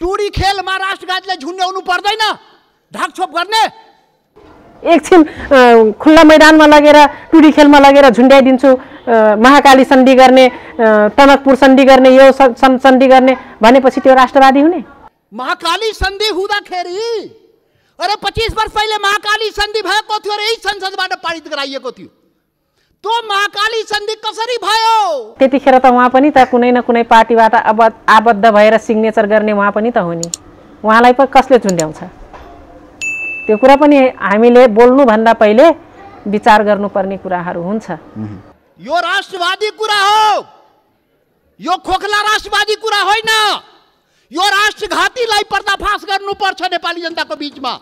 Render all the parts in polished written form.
टुडी खेलमा राष्ट्रघातीलाई झुन्ड्याउनु पर्दैन, ढाकछोप गर्ने। एकछिन खुल्ला मैदानमा लगेर टुडी खेलमा लगेर झुन्ड्याइदिन्छु, महाकाली सन्धि गर्ने, टनकपुर सन्धि गर्ने, यो सन्धि गर्ने भनेपछि त्यो राष्ट्रवादी हुने? महाकाली सन्धि हुँदाखेरि अरे 25 वर्ष पहिले महाकाली सन्धि भएको थियो र यही संसदबाट पारित गराइएको थियो। त्यो महाकाली सन्धि कसरी भयो? त्यतिखेर त उहाँ पनि त कुनै न कुनै पार्टीबाट आबद्ध भएर सिग्नेचर गर्ने उहाँ पनि त हो नि। उहाँलाई पनि कसले झुन्ड्याउँछ? त्यो कुरा पनि हामीले बोल्नुभन्दा पहिले विचार गर्नुपर्ने कुराहरू हुन्छ। यो राष्ट्रवादी कुरा हो, यो खोखला राष्ट्रवादी कुरा होइन। यो राष्ट्रघातीलाई पर्दाफास गर्नुपर्छ नेपाली जनताको बीचमा।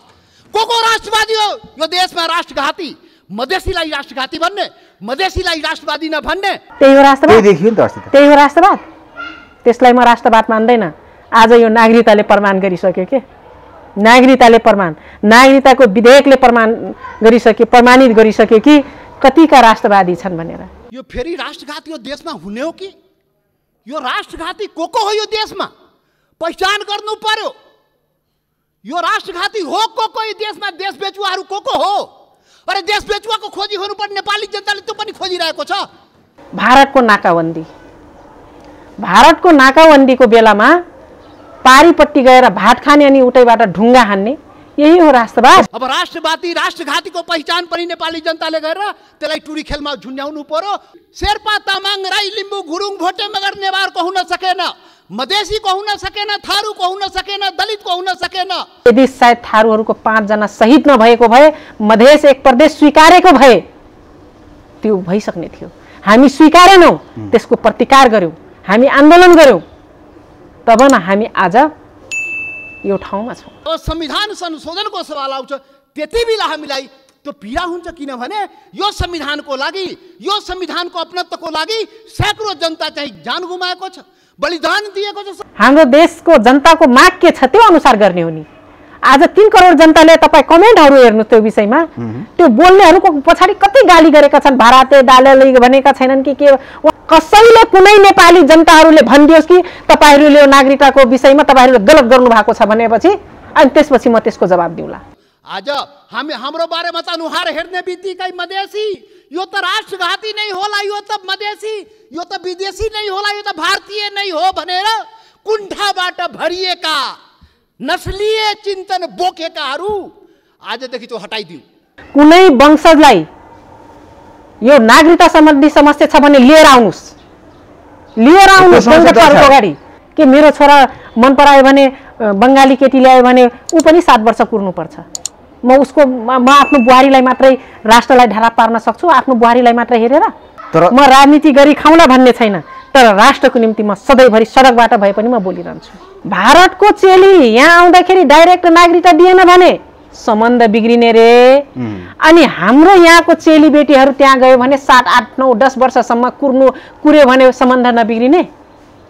को राष्ट्रवादी हो यो देशमा? राष्ट्रघाती, मधेसीलाई राष्ट्रघाती भन्ने, मधेसीलाई राष्ट्रवादी नभन्ने, त्यही हो राष्ट्रवाद। त्यही हो राष्ट्रवाद। त्यसलाई म राष्ट्रवाद मान्दैन। आज यो नागरिकताले प्रमाण गरिसक्यो के, नागरिकताको विधेयकले प्रमाणित गरिसक्यो कि कतिका राष्ट्रवादी छन् भनेर। यो फेरि राष्ट्रघाती यो देशमा हुने हो कि? यो राष्ट्रघाती को हो यो देशमा? पहिचान गर्नु पर्यो। यो राष्ट्रघाती हो को यो देशमा? देश बेचुवाहरू को हो? अरे देश बेचुवाको खोजी हुनुपर्ने नेपाली जनताले त्यो पनि खोजिरहेको छ। भारतको नाकाबन्दीको बेलामा पारीपट्टि गएर भात खाने अनि उतैबाट ढुङ्गा हान्ने, यही हो राष्ट्रवाद। अब राष्ट्रवादी राष्ट्रघातीको पहिचान पनि नेपाली जनताले गरेर त्यसलाई टुडी खेलमा झुन्ड्याउनु पर्यो। शेर्पा, तामाङ, राई, लिम्बू, गुरुङ, भोटे, मगर, नेवारको हुन सकेन, मधेसीको हुन सकेन, थारूको हुन सकेन, दलितको हुन सकेन। यदि सायद थारूहरूको 5 जना शहीद नभएको भए, मधेस एक प्रदेश स्वीकारेको भए त्यो भइसक्ने थियो। हामी स्वीकारेनौँ, त्यसको प्रतिकार गर्यौँ, हामी आन्दोलन गर्यौँ, तब न हामी आज यो ठाउँमा छौँ। संविधान संशोधनको सवाल आउँछ, त्यति बेला हामीलाई त्यो पीडा हुन्छ। किनभने यो संविधानको लागि, यो संविधानको अपनत्वको लागि सैकड़ों जनता चाहिँ जान गुमाएको छ, बलिदान दिएको छ। हाम्रो देशको जनताको माग के छ त्यो अनुसार गर्ने हो नि। आज 3 करोड जनताले तपाईँ कमेन्टहरू हेर्नु त्यो विषयमा, त्यो बोल्नेहरूको पछाडि कति गाली गरेका छन्। भारते दालले भनेका छैनन् कि के? कसैले कुनै नेपाली जनताहरूले भनिदियोस् कि तपाईँहरूले यो नागरिकताको विषयमा तपाईँहरूले गलत गर्नु भएको छ भनेपछि, अनि त्यसपछि म त्यसको जवाब दिउँला। आज हाम्रो बारेमा त अनुहार हेर्ने बित्तिकै मधेसी, यो त राष्ट्रघाती नै होला, यो त मधेसी, यो त विदेशी नै होला, यो त भारतीय नै हो भनेर कुण्ठाबाट भरिएका नस्लीय चिन्तन बोकेकाहरू आजदेखि त्यो हटाइदिऊ। कुनै वंशजलाई यो नागरिकता सम्बन्धी समस्या छ भने लिएर आउनुस् वंशजहरूको अगाडि। के मेरो छोरा मन परायो भने, बङ्गाली केटी ल्यायो भने ऊ पनि 7 वर्ष कुर्नुपर्छ। म आफ्नो बुहारीलाई मात्रै राष्ट्रलाई ढारा पार्न सक्छु, आफ्नो बुहारीलाई मात्रै हेरेर। म राजनीति गरी खाउँला भन्ने छैन, तर राष्ट्रको निम्ति म सधैँभरि सडकबाट भए पनि म बोलिरहन्छु। भारतको चेली यहाँ आउँदाखेरि डाइरेक्ट नागरिकता दिएन भने सम्बन्ध बिग्रिने रे। अनि हाम्रो यहाँको चेली बेटीहरू त्यहाँ गयो भने 7, 8, 9, 10 वर्षसम्म कुर्यो भने सम्बन्ध नबिग्रिने?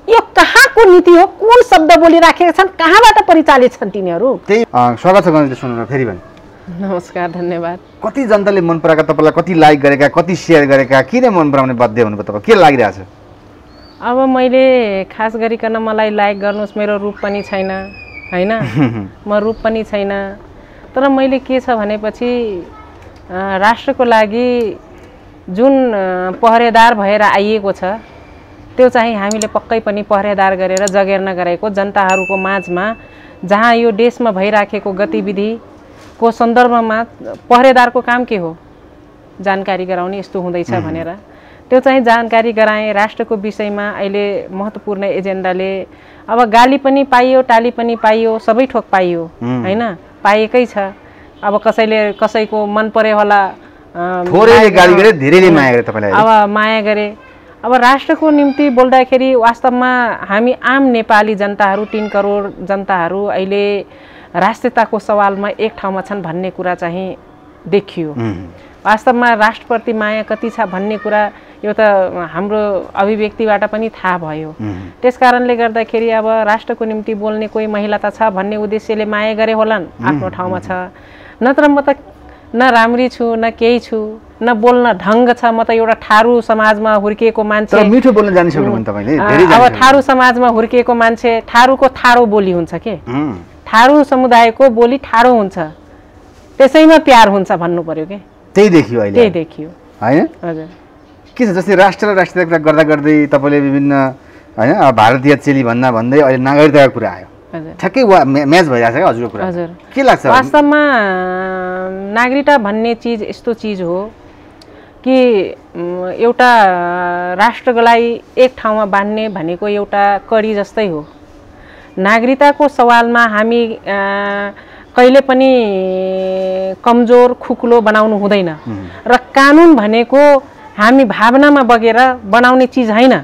यो कहाँको नीति हो? कुन शब्द बोलिराखेका छन्? कहाँबाट परिचालित छन् तिनीहरू? स्वागत छ गणेश सुन्नु फेरि भने। नमस्कार, धन्यवाद। कति जनताले मन पराएका, तपाईँलाई कति लाइक गरेका, कति सेयर गरेका, किन मन पराउने बाध्य हुनुभयो तपाईँ? के लागिरहेछ? अब मैले खास गरिकन मलाई लाइक गर्नुहोस्, मेरो रूप पनि छैन हैन, म रूप पनि छैन, तर मैले के छ भनेपछि राष्ट्रको लागि जुन पहरेदार भएर आइएको छ त्यो चाहिँ हामीले पक्कै पनि पहरेदार गरेर जगेर्न गराएको जनताहरूको माझमा, जहाँ यो देशमा भइराखेको गतिविधिको सन्दर्भमा पहरेदारको काम के हो? जानकारी गराउने, यस्तो हुँदैछ भनेर त्यो चाहिँ जानकारी गराएँ। राष्ट्रको विषयमा अहिले महत्त्वपूर्ण एजेन्डाले अब गाली पनि पाइयो, टाली पनि पाइयो, सबै ठोक पाइयो हैन, पाएकै छ। अब कसैको मन परे होला, थोरैले गाली गरे, धेरैले माया गरे तपाईलाई। अब माया गरे। अब राष्ट्रको निम्ति बोल्दाखेरि वास्तवमा हामी आम नेपाली जनताहरू, 3 करोड जनताहरू अहिले राष्ट्रियताको सवालमा एक ठाउँमा छन् भन्ने कुरा चाहिँ देखियो। वास्तवमा राष्ट्रप्रति माया कति छ भन्ने कुरा यो त हाम्रो अभिव्यक्तिबाट पनि थाहा भयो। त्यसकारणले गर्दाखेरि अब राष्ट्रको निम्ति बोल्ने कोही महिला त छ भन्ने उद्देश्यले माया गरे होलान्, आफ्नो ठाउँमा छ। नत्र म त न राम्री छु न केही छु न बोल्न ढङ्ग छ। म त एउटा ठारू समाजमा हुर्किएको मान्छे। तर मिठो बोल्न जानिसक्नु भने तपाईले धेरै अब ठारू समाजमा हुर्किएको मान्छे, ठारूको ठाडो बोली हुन्छ के, ठारू समुदायको बोली ठाडो हुन्छ, त्यसैमा प्यार हुन्छ भन्नु पर्यो के। त्यही देखियो अहिले, त्यही देखियो हैन? हजुर। के छ जस्तै राष्ट्र र राष्ट्रियताको कुरा गर्दा गर्दै तपाईले विभिन्न हैन भारतीय चेली भन्दा भन्दै अहिले नागरिकताको कुरा आयो। ठ्याक्कै म्याच भइरहेछ क्या हजुरको कुरा। हजुर। के लाग्छ वास्तवमा नागरिकता भन्ने चिज यस्तो चिज हो कि एउटा राष्ट्रको लागि एक ठाउँमा बाँध्ने भनेको एउटा कडी जस्तै हो। नागरिकताको सवालमा हामी कहिले पनि कमजोर खुकुलो बनाउनु हुँदैन र कानुन भनेको हामी भावनामा बगेर बनाउने चिज होइन।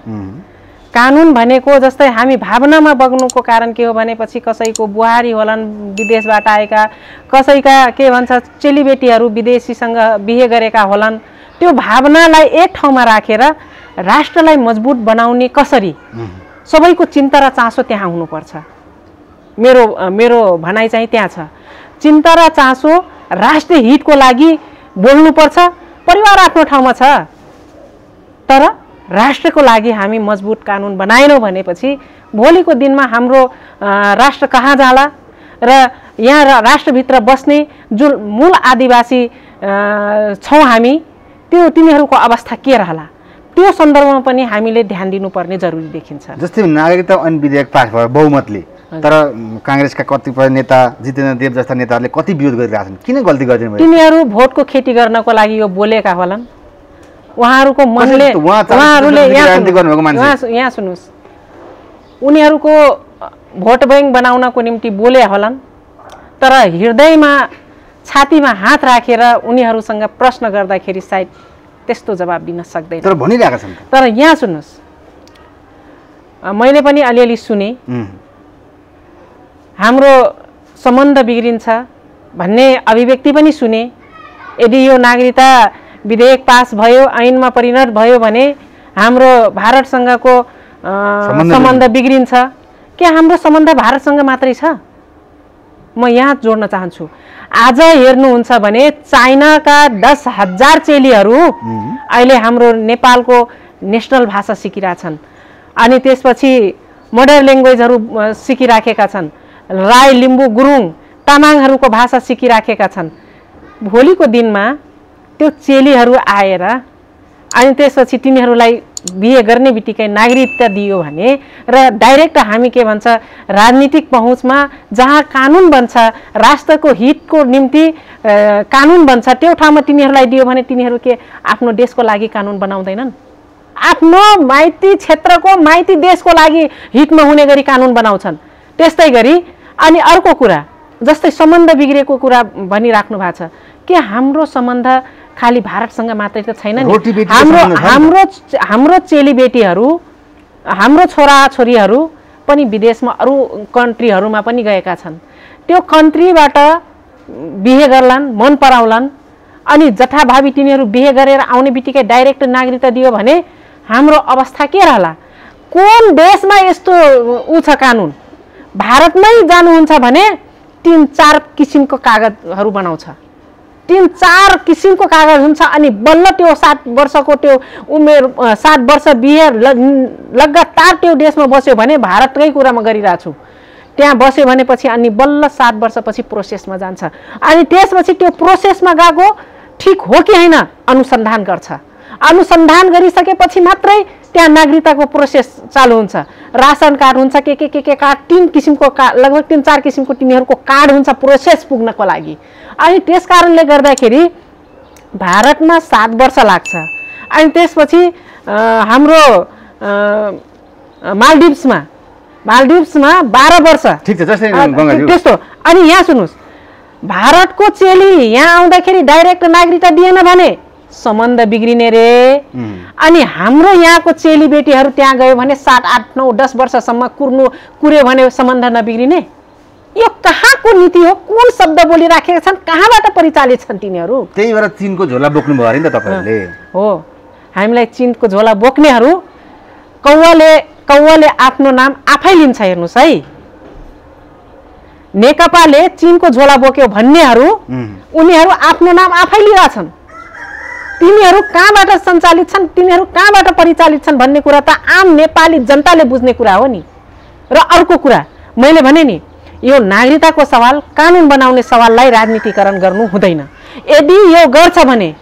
कानुन भनेको जस्तै हामी भावनामा बग्नुको कारण के हो भनेपछि कसैको बुहारी होलान् विदेशबाट आएका, कसैका के भन्छ चेलीबेटीहरू विदेशीसँग बिहे गरेका होलान्, त्यो भावनालाई एक ठाउँमा राखेर राष्ट्रलाई मजबुत बनाउने कसरी, सबैको चिन्ता र चासो त्यहाँ हुनुपर्छ। मेरो भनाइ चाहिँ त्यहाँ छ। चिन्ता र चासो राष्ट्रिय हितको लागि बोल्नुपर्छ। परिवार आफ्नो ठाउँमा छ, तर राष्ट्रको लागि हामी मजबुत कानुन बनाएनौँ भनेपछि भोलिको दिनमा हाम्रो राष्ट्र कहाँ जाला र यहाँ राष्ट्रभित्र बस्ने जो मूल आदिवासी छौँ हामी, त्यो तिनीहरूको अवस्था के रहला, त्यो सन्दर्भमा पनि हामीले ध्यान दिनुपर्ने जरुरी देखिन्छ। जस्तै नागरिकता ऐन विधेयक पास भयो बहुमतले, तर कांग्रेसका कतिपय नेता जितेन्द्र देव जस्ता नेताहरूले कति विरोध गरिरहेछन्। किन गल्ती गरिदिनु भयो? तिनीहरू भोटको खेती गर्नको लागि यो बोलेका होलान्। उहाँहरूको मनले यहाँ सुन्नुहोस्, उनीहरूको भोट बैंक बनाउनको निम्ति बोले होलान्, तर हृदयमा छातीमा हात राखेर उनीहरूसँग प्रश्न गर्दाखेरि सायद त्यस्तो जवाब दिन सक्दैन। तर भनिरहेका छन्। तर यहाँ सुन्नुहोस्, मैले पनि अलिअलि सुने हाम्रो सम्बन्ध बिग्रिन्छ भन्ने अभिव्यक्ति पनि सुने। यदि यो नागरिकता विधेयक पास भयो, ऐनमा परिणत भयो भने हाम्रो भारतसँगको सम्बन्ध बिग्रिन्छ। के हाम्रो सम्बन्ध भारतसँग मात्रै छ? म यहाँ जोड्न चाहन्छु। आज हेर्नुहुन्छ भने चाइनाका 10,000 चेलीहरू अहिले हाम्रो नेपालको नेसनल भाषा सिकिरहेछन्, अनि त्यसपछि मोडर्न ल्याङ्ग्वेजहरू सिकिराखेका छन्, राई लिम्बू गुरुङ तामाङहरूको भाषा सिकिराखेका छन्। भोलिको दिनमा त्यो चेलीहरू आएर अनि त्यसपछि तिनीहरूलाई बिहे गर्ने बित्तिकै नागरिकता दियो भने र डाइरेक्ट हामी के भन्छ राजनीतिक पहुँचमा जहाँ कानुन बन्छ, राष्ट्रको हितको निम्ति कानुन बन्छ, त्यो ठाउँमा तिनीहरूलाई दियो भने तिनीहरू के आफ्नो देशको लागि कानुन बनाउँदैनन्? आफ्नो माइती क्षेत्रको माइती देशको लागि हितमा हुने गरी कानुन बनाउँछन्। त्यस्तै गरी अनि अर्को कुरा जस्तै सम्बन्ध बिग्रेको कुरा भनिराख्नु भएको छ, के हाम्रो सम्बन्ध खाली भारतसँग मात्रै त छैन नि। हाम्रो चेलीबेटीहरू, हाम्रो छोराछोरीहरू पनि विदेशमा अरू कन्ट्रीहरूमा पनि गएका छन्। त्यो कन्ट्रीबाट बिहे गर्लान्, मन पराउलान्, अनि जथाभावी तिनीहरू बिहे गरेर आउने बित्तिकै डाइरेक्ट नागरिकता दियो भने हाम्रो अवस्था के रहला? कुन देशमा यस्तो छ कानुन? भारतमै जानुहुन्छ भने 3-4 किसिमको कागजहरू बनाउँछ, 3-4 किसिमको कागज हुन्छ, अनि बल्ल त्यो 7 वर्षको त्यो उमेर 7 वर्ष बिहे लगातार त्यो देशमा बस्यो भने, भारतकै कुरा म गरिरहेको छु, त्यहाँ बस्यो भनेपछि अनि बल्ल 7 वर्षपछि प्रोसेसमा जान्छ। अनि त्यसपछि त्यो प्रोसेसमा गएको ठिक हो कि होइन अनुसन्धान गर्छ। अनुसन्धान गरिसकेपछि मात्रै त्यहाँ नागरिकताको प्रोसेस चालू हुन्छ। रासन कार्ड हुन्छ, के कार्ड, 3 किसिमको लगभग 3-4 किसिमको तिनीहरूको कार्ड हुन्छ प्रोसेस पुग्नको लागि। अनि त्यस कारणले गर्दाखेरि भारतमा 7 वर्ष लाग्छ। अनि त्यसपछि हाम्रो मालदिभ्समा 12 वर्ष, ठीक छ जस्तै गंगाजी त्यस्तो। अनि यहाँ सुन्नुहोस्, भारतको चेली यहाँ आउँदाखेरि डाइरेक्ट नागरिकता दिएन भने सम्बन्ध बिग्रिने रे। अनि हाम्रो यहाँको चेलीबेटीहरू त्यहाँ गयो भने 7, 8, 9, 10 वर्षसम्म कुर्यो भने सम्बन्ध नबिग्रिने? यो कहाँको नीति हो? कुन शब्द बोलिराखेका छन्? कहाँबाट परिचालित छन् तिनीहरू? त्यही भएर चीनको झोला बोक्नु भयो नि त तपाईहरुले। हो, हामीलाई चीनको झोला बोक्नेहरू कौवाले आफ्नो नाम आफै लिन्छ। हेर्नुस् है, नेकपाले चीनको झोला बोक्यो भन्नेहरू उनीहरू आफ्नो नाम आफै लिइरहेछन्। तिनीहरू कहाँबाट सञ्चालित छन्, तिनीहरू कहाँबाट परिचालित छन् भन्ने कुरा त आम नेपाली जनताले बुझ्ने कुरा हो नि। र अर्को कुरा मैले भने नि, यो नागरिकताको सवाल, कानुन बनाउने सवाललाई राजनीतिकरण गर्नु हुँदैन। यदि यो गर्छ भने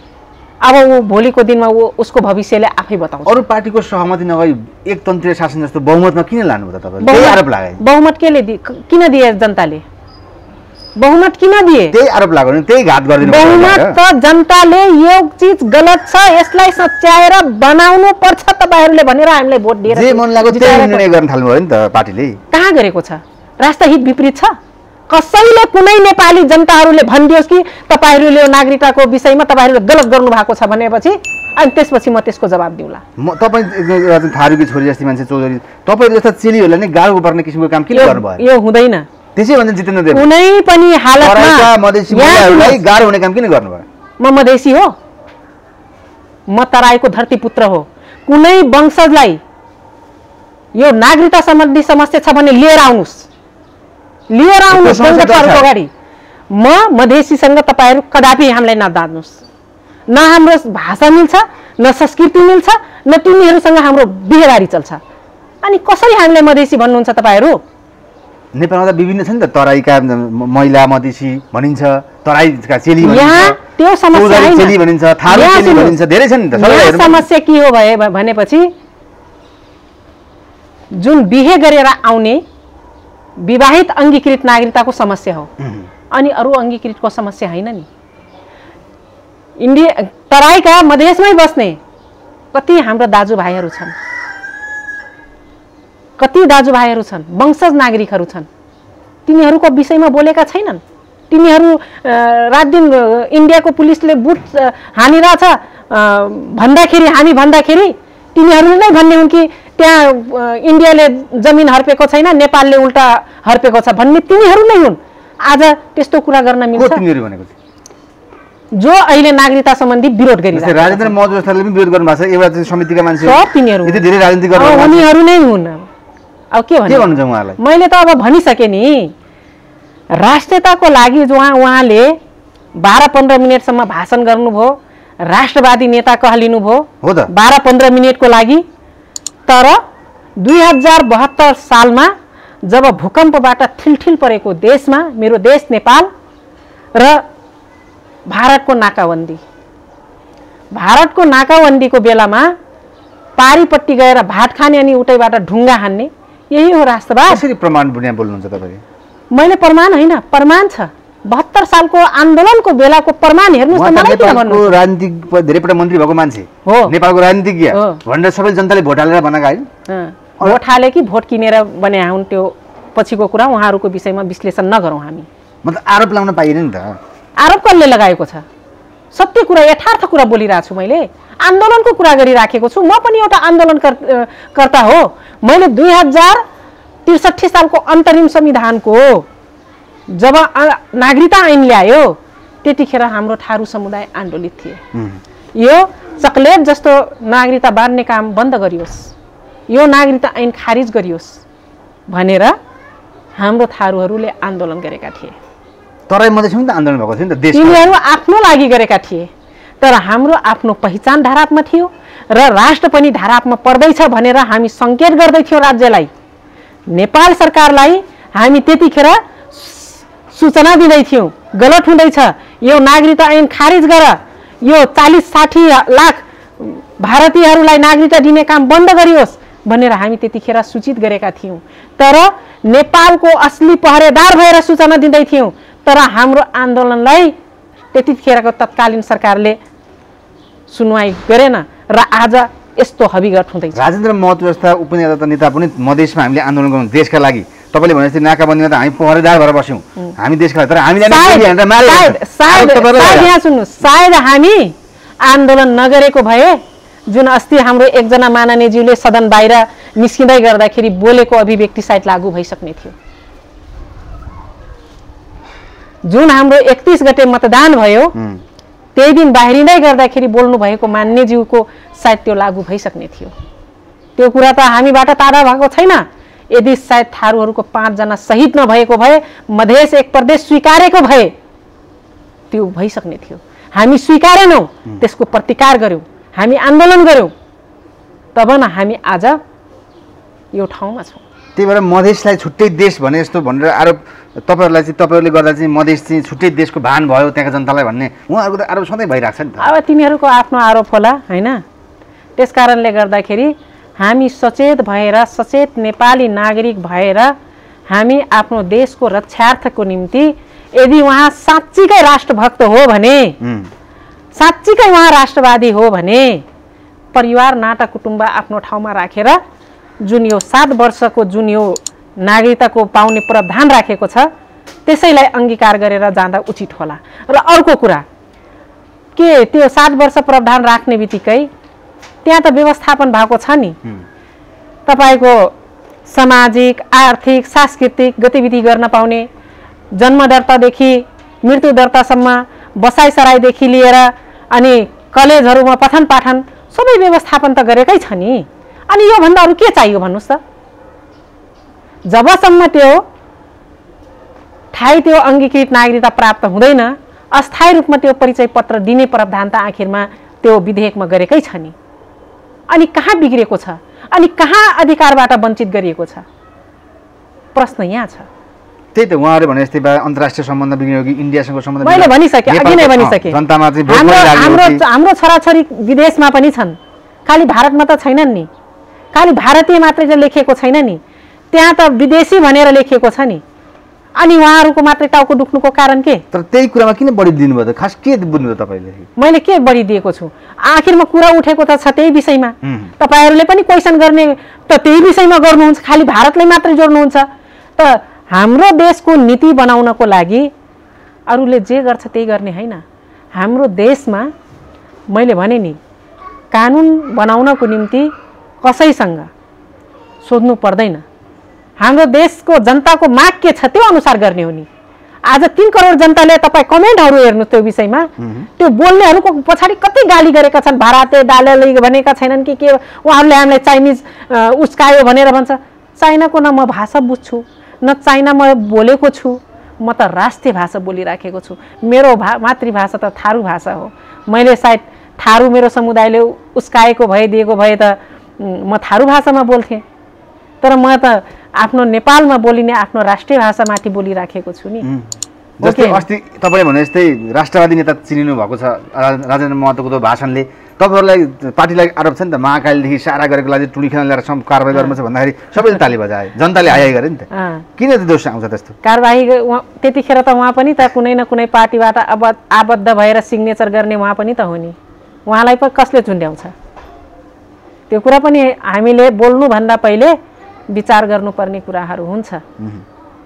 अब ऊ भोलिको दिनमा उसको भविष्यले आफै बताउँछ। अरू पार्टीको सहमति नभई एकतन्त्रीय शासन जस्तो बहुमतमा किन लानु त तपाईले? त्यही आरोप लाग्यो। बहुमत केले किन दिए जनताले? बहुमत किन दिए? त्यही आरोप लाग्यो नि, त्यही घात गरिदिनु। बहुमत त जनताले यो चीज गलत छ, यसलाई सच्याएर बनाउनु पर्छ तपाईहरुले भनेर हामीलाई भोट दिएर जे मन लाग्यो त्यही निर्णय गर्न थाल्नु भयो नि त पार्टीले। कहाँ गरेको छ? राष्ट्रहित विपरीत छ। कसैले कुनै नेपाली जनताहरूले भनिदियोस् कि तपाईहरुले नागरिकताको विषयमा तपाईहरुले गलत गर्नु भएको छ भनेपछि अनि त्यसपछि म त्यसको जवाब दिउँला। तपाई थारूकी छोरी जस्तै मान्छे चौधरी तपाईहरु जस्ता चेलीहरुलाई नै गाह्रो पर्ने किसिमको काम किन गर्नुभयो? यो हुँदैन। त्यसै भन्छ जितेन्द्र देव कुनै पनि हालतमा मधेसी महिलाहरुलाई गाह्रो हुने काम किन गर्नुभयो? म मधेसी हो, म तराईको धरतीपुत्र हो। कुनै वंशजलाई यो नागरिकता सम्बन्धी समस्या छ भने लिएर आउनुस् संगठनहरुको अगाडि। म मधेसीसँग तपाईहरु कदापि हामीलाई नदाड्नुस्। न हाम्रो भाषा मिल्छ, न संस्कृति मिल्छ, न तिनीहरुसँग हाम्रो बिहेबारी चल्छ। अनि कसरी हामीलाई मधेसी भन्नुहुन्छ तपाईहरु? नेपालमा त विभिन्न छ नि त, तराईका महिला मधेसी भनिन्छ, तराईका चेली भनिन्छ, यहाँ त्यो समस्या हैन, चेली भनिन्छ, थारू चेली भनिन्छ, धेरै छ नि त। यहाँ समस्या के हो भनेपछि जुन बिहे गरेर आउने विवाहित अंगीकृत नागरिकताको समस्या हो, अनि अरु अंगीकृतको समस्या हैन नि। इन्डिया तराईका मधेसमै बस्ने कति हाम्रो दाजुभाइहरू छन्, कति दाजुभाइहरू छन्, वंशज नागरिकहरू छन्, तिनीहरूको विषयमा बोलेका छैनन्। तिनीहरू रात दिन इन्डियाको पुलिसले बुट हानिरहेछ भन्दाखेरि, हामी भन्दाखेरि तिनीहरूले नै भन्ने हुन् कि त्यहाँ इन्डियाले जमिन हर्पेको छैन, नेपालले उल्टा हर्पेको छ भन्ने तिनीहरू नै हुन्। आज त्यस्तो कुरा गर्न मिल्छ? तिनीहरू भनेको जो अहिले नागरिकता सम्बन्धी विरोध गरिरहेका राजेन्द्र महतो जस्ताले पनि विरोध गर्नु भएको छ। एउटा समितिका मान्छे सब तिनीहरू यति धेरै राजनीति गर्नु उनीहरू नै हुन्। अब के भन्नुहुन्छ उहाँलाई? मैले त अब भनिसके नि, राष्ट्रियताको लागि उहाँले 12-15 मिनेटसम्म भाषण गर्नुभयो, राष्ट्रवादी नेता कहलिनु भयो 12-15 मिनेटको लागि। तर 2072 सालमा जब भूकम्पबाट थिलथिल परेको देशमा, मेरो देश नेपाल र भारतको नाकाबन्दीको बेलामा पारीपट्टि गएर भात खाने अनि उतैबाट ढुङ्गा हान्ने, यही हो राष्ट्रवाद। कसरी प्रमाण बुझ्ने बोल्नुहुन्छ तपाईले? मैले प्रमाण हैन, प्रमाण छ। 72 सालको आन्दोलनको बेलाको प्रमाण हेर्नुस् त। मलाई किन भन्नु? नेपालको राजनीतिक धेरैपल्ट मन्त्री भएको मान्छे हो, नेपालको राजनीतिज्ञ भनेर सबै जनताले भोट हालेर भनेका हैन? भोट हाले कि भोट किनेर बने हुन्, त्यो पछिको कुरा। उहाँहरूको विषयमा विश्लेषण नगरौँ हामी। मतलब आरोप लगाउन पाइएन नि त। आरोप कसले लगाएको छ? सत्य कुरा, यथार्थ कुरा बोलिरहेको छु मैले। आन्दोलनको कुरा गरिराखेको छु। म पनि एउटा आन्दोलनकर्ता हो। मैले 2063 सालको अन्तरिम संविधानको जब नागरिकता ऐन ल्यायो त्यतिखेर हाम्रो थारू समुदाय आन्दोलित थिए। यो चकलेट जस्तो नागरिकता बाँड्ने काम बन्द गरियोस्, यो नागरिकता ऐन खारिज गरियोस् भनेर हाम्रो थारूहरूले आन्दोलन गरेका थिए। तराई मधेसमा त आन्दोलन भएको थियो नि त। तिनीहरू आफ्नो लागि गरेका थिए, तर हाम्रो आफ्नो पहिचान धारात्मक थियो र राष्ट्र पनि धारात्मक पर्दैछ भनेर हामी संकेत गर्दै थियौं राज्यलाई। नेपाल सरकारलाई हामी त्यतिखेर सूचना दिँदै थियौं, गलत हुँदैछ, यो नागरिकता ऐन खारिज गर, यो 40-60 लाख भारतीयहरूलाई नागरिकता दिने काम बन्द गरियोस् भनेर हामी त्यतिखेर सूचित गरेका थियौं। तर नेपालको असली पहरेदार भएर सूचना दिँदै थियौं, तर हाम्रो आन्दोलनलाई त्यतिखेरको तत्कालीन सरकारले सुनवाई गरेन र आज यस्तो हविगत हुँदैछ। राजेन्द्र महतो जस्ता उपनेता पनि मधेसमा हामीले आन्दोलन गर्नु देशका लागि। तपाईले भने जस्तै नाकाबन्दीमा त हामी पहरेदार भएर बस्यौं, हामी देशका लागि। तर हामीले सायद हामी आन्दोलन नगरेको भए, जुन अस्ति हाम्रो एकजना माननीयज्यूले सदन बाहिर निस्किँदै गर्दाखेरि बोलेको अभिव्यक्ति सायद लागू भइसक्ने थियो। जुन हाम्रो 31 गते मतदान भयो त्यही दिन बाहिरिँदै गर्दाखेरि बोल्नु भएको मान्यज्यूको सायद त्यो लागू भइसक्ने थियो। त्यो कुरा त हामीबाट टाढा भएको छैन। यदि सायद थारूहरूको 5 जना शहीद नभएको भए, मधेस एक प्रदेश स्वीकारेको भए त्यो भइसक्ने थियो। हामी स्वीकारेनौँ, त्यसको प्रतिकार गर्यौँ, हामी आन्दोलन गर्यौँ, तब न हामी आज यो ठाउँमा छौँ। त्यही भएर मधेसलाई छुट्टै देश भने जस्तो भनेर आरोप तपाईँहरूले गर्दा चाहिँ मधेस चाहिँ छुट्टै देशको भान भयो त्यहाँका जनतालाई भन्ने उहाँहरूको त आरोप सधैँ भइरहेको छ नि त। अब तिनीहरूको आफ्नो आरोप होला हैन। त्यस कारणले गर्दाखेरि हामी सचेत भएर, सचेत नेपाली नागरिक भएर हामी आफ्नो देशको रक्षार्थको निम्ति यदि उहाँ साँच्चीकै राष्ट्रभक्त हो भने, साँच्चीकै उहाँ राष्ट्रवादी हो भने परिवार नाता कुटुम्ब आफ्नो ठाउँमा राखेर जुन यो 7 वर्षको जुन यो नागरिकताको पाउने प्रावधान राखेको छ त्यसैलाई अंगीकार गरेर जाँदा उचित होला। र अर्को कुरा के त्यो 7 वर्ष प्रावधान राख्ने बित्तिकै त्यहाँ त व्यवस्थापन भएको छ नि, तपाईको सामाजिक, आर्थिक, सांस्कृतिक गतिविधि गर्न पाउने, जन्म दर्तादेखि मृत्यु दर्तासम्म, बसाइसराईदेखि लिएर अनि कलेजहरूमा पठन पाठन सबै व्यवस्थापन त गरेकै छ नि। अनि यो भन्दा अरु के चाहियो भन्नुस् त? जबसम्म त्यो ठाई त्यो अंगीकृत नागरिकता प्राप्त हुँदैन, अस्थायी रूपमा त्यो परिचय पत्र दिने प्रावधान त आखिरमा त्यो विधेयकमा गरेकै छ नि। अनि कहाँ बिग्रेको छ? अनि कहाँ अधिकारबाट वञ्चित गरिएको छ? प्रश्न यहाँ छ। त्यही त उहाँहरुले भने जस्तै अन्तर्राष्ट्रिय सम्बन्ध बिग्रियो कि इन्डियासँगको सम्बन्ध मैले भनिसके, अघि नै भनिसके। जनतामा चाहिँ हाम्रो छोराछोरी विदेशमा पनि छन्, खाली भारतमा त छैनन् नि। खाली भारतीय मात्रै चाहिँ लेखिएको छैन नि, त्यहाँ त विदेशी भनेर लेखिएको छ नि। अनि उहाँहरूको मात्रै टाउको दुख्नुको कारण के? तर त्यही कुरामा किन बढी दिनुभयो त? खास के बुझ्नुभयो तपाईले? मैले के बढी दिएको छु? आखिरमा कुरा उठेको त छ त्यही विषयमा। तपाईहरुले पनि क्वेशन गर्ने त त्यही विषयमा गर्नुहुन्छ, खाली भारतलाई मात्रै जोड्नुहुन्छ। त हाम्रो देशको नीति बनाउनको लागि अरूले जे गर्छ त्यही गर्ने हैन। हाम्रो देशमा मैले भने नि कानुन बनाउनको निम्ति कसैसँग सोध्नु पर्दैन। हाम्रो देशको जनताको माग के छ त्यो अनुसार गर्ने हो नि। आज 3 करोड जनताले तपाई कमेन्टहरु हेर्नु त्यो विषयमा, त्यो बोल्नेहरुको पछाडी कति गाली गरेका छन्। भारतीय दालले भनेका छैनन् कि के उहाँहरुले हामीलाई चाइनिज उस्कायो भनेर भन्छ। चाइनाको न म भाषा बुझ्छु, न चाइना म बोलेको छु, म त राष्ट्रिय भाषा बोलिराखेको छु। मेरो मातृभाषा त थारू भाषा हो। मैले सायद थारू मेरो समुदायले उस्काएको भए दिएको भए त म थारू भाषामा बोल्थेँ, तर म त आफ्नो नेपालमा बोलिने आफ्नो राष्ट्रिय भाषामाथि बोलिराखेको छु नि। जस्तै अस्ति तपाईले भने जस्तै राष्ट्रवादी नेता चिनिनु भएको छ राजेन्द्र महतोको त्यो भाषणले। तपाईहरुलाई पार्टीलाई आरोप छ नि त महाकालीदेखि सारा गरेको लागि टुली खेल्न ल्याएर कारबाही गर्नुपर्छ भन्दाखेरि सबैले ताली बजाए, जनताले हाई गरे नि त। किन त्यो दोष आउँछ त्यस्तो? कारबाही त्यतिखेर त उहाँ पनि त कुनै न कुनै पार्टीबाट आबद्ध भएर सिग्नेचर गर्ने उहाँ पनि त हो नि। उहाँलाई पनि कसले झुन्ड्याउँछ? त्यो कुरा पनि हामीले बोल्नुभन्दा पहिले विचार गर्नुपर्ने कुराहरू हुन्छ।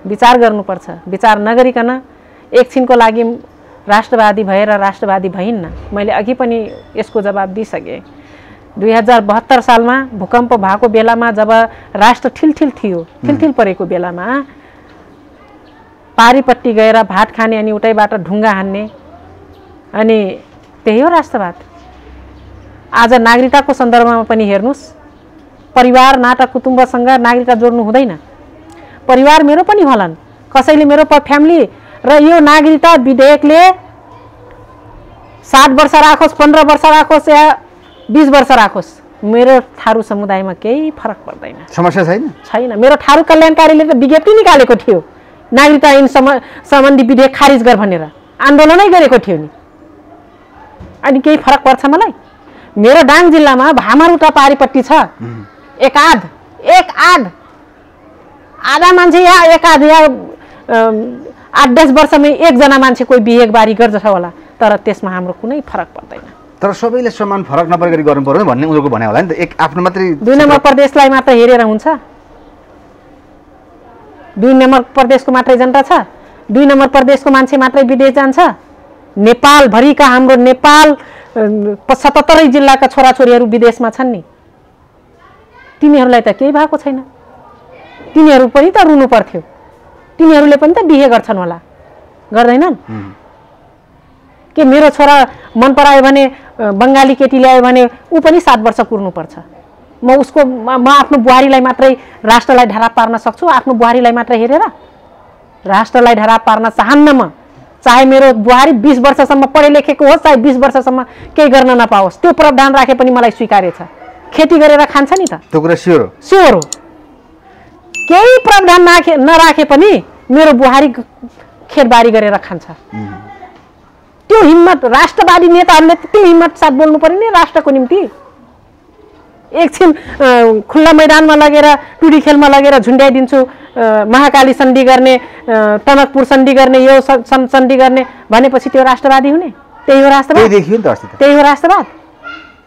विचार गर्नुपर्छ। विचार नगरिकन एकछिनको लागि राष्ट्रवादी भएर राष्ट्रवादी भइन्न। मैले अघि पनि यसको जवाब दिइसके। 2072 सालमा भूकम्प भएको बेलामा जब राष्ट्र ठिलठिल थियो, ठिलठिल परेको बेलामा पारीपट्टि गएर भात खाने अनि उतैबाट ढुङ्गा हान्ने, अनि त्यही हो राष्ट्रवाद। आज नागरिकताको सन्दर्भमा पनि हेर्नुस्, परिवार नाता कुटुम्बसँग नागरिकता जोड्नु हुँदैन। परिवार मेरो पनि होलान्, कसैले मेरो फ्यामिली र यो नागरिकता विधेयकले 7 वर्ष राखोस्, 15 वर्ष राखोस् या 20 वर्ष राखोस्, मेरो थारू समुदायमा केही फरक पर्दैन। समस्या छैन? छैन। मेरो थारू कल्याणकारीले त विज्ञप्ति निकालेको थियो, नागरिकता ऐन सम्बन्धी विधेयक खारिज गर भनेर आन्दोलनै गरेको थियो नि। अनि केही फरक पर्छ मलाई? मेरो डाङ जिल्लामा भामारुटा पारीपट्टि छ, एक आधा मान्छे या एक आध या 8-10 वर्षमै एकजना मान्छे कोही बिहे बारी गर्छ होला, तर त्यसमा हाम्रो कुनै फरक पर्दैन। तर सबैले समान फरक नपरे गरी गर्नु पर्यो भन्ने उनीहरुको भनाइ होला नि त। एक आफ्नो मात्रै 2 नम्बर प्रदेशलाई मात्र हेरेर हुन्छ? 2 नम्बर प्रदेशको मात्रै जनता छ? 2 नम्बर प्रदेशको मान्छे मात्रै विदेश जान्छ? नेपाल भरिका हाम्रो नेपाल 77 जिल्लाका छोराछोरीहरू विदेशमा छन् नि। तिनीहरूलाई त केही भएको छैन। तिनीहरू पनि त रुनु पर्थ्यो। तिनीहरूले पनि त बिहे गर्छन् होला, गर्दैनन्? के मेरो छोरा मन परायो भने बङ्गाली केटी ल्यायो भने ऊ पनि 7 वर्ष कुर्नुपर्छ? म आफ्नो बुहारीलाई मात्रै राष्ट्रलाई ढराब पार्न सक्छु, आफ्नो बुहारीलाई मात्रै हेरेर राष्ट्रलाई ढराब पार्न चाहन्न म। चाहे मेरो बुहारी 20 वर्षसम्म पढे लेखेको होस्, चाहे 20 वर्षसम्म केही गर्न नपाओस्, त्यो प्रावधान राखे पनि मलाई स्वीकार्य छ। खेती गरेर खान्छ नि त, त्यो कुरा स्योर हो। स्योर हो। केही प्रावधान नराखे पनि मेरो बुहारी खेतबारी गरेर खान्छ। त्यो हिम्मत राष्ट्रवादी नेताहरूले त्यो हिम्मत साथ बोल्नु पर्यो नि राष्ट्रको निम्ति। एकछिन खुल्ला मैदानमा लगेर टुडी खेलमा लगेर झुन्ड्याइदिन्छु, महाकाली सन्धि गर्ने, टनकपुर सन्धि गर्ने, यो सन्धि गर्ने भनेपछि त्यो राष्ट्रवादी हुने? त्यही हो राष्ट्रवाद? त्यही हो राष्ट्रवाद?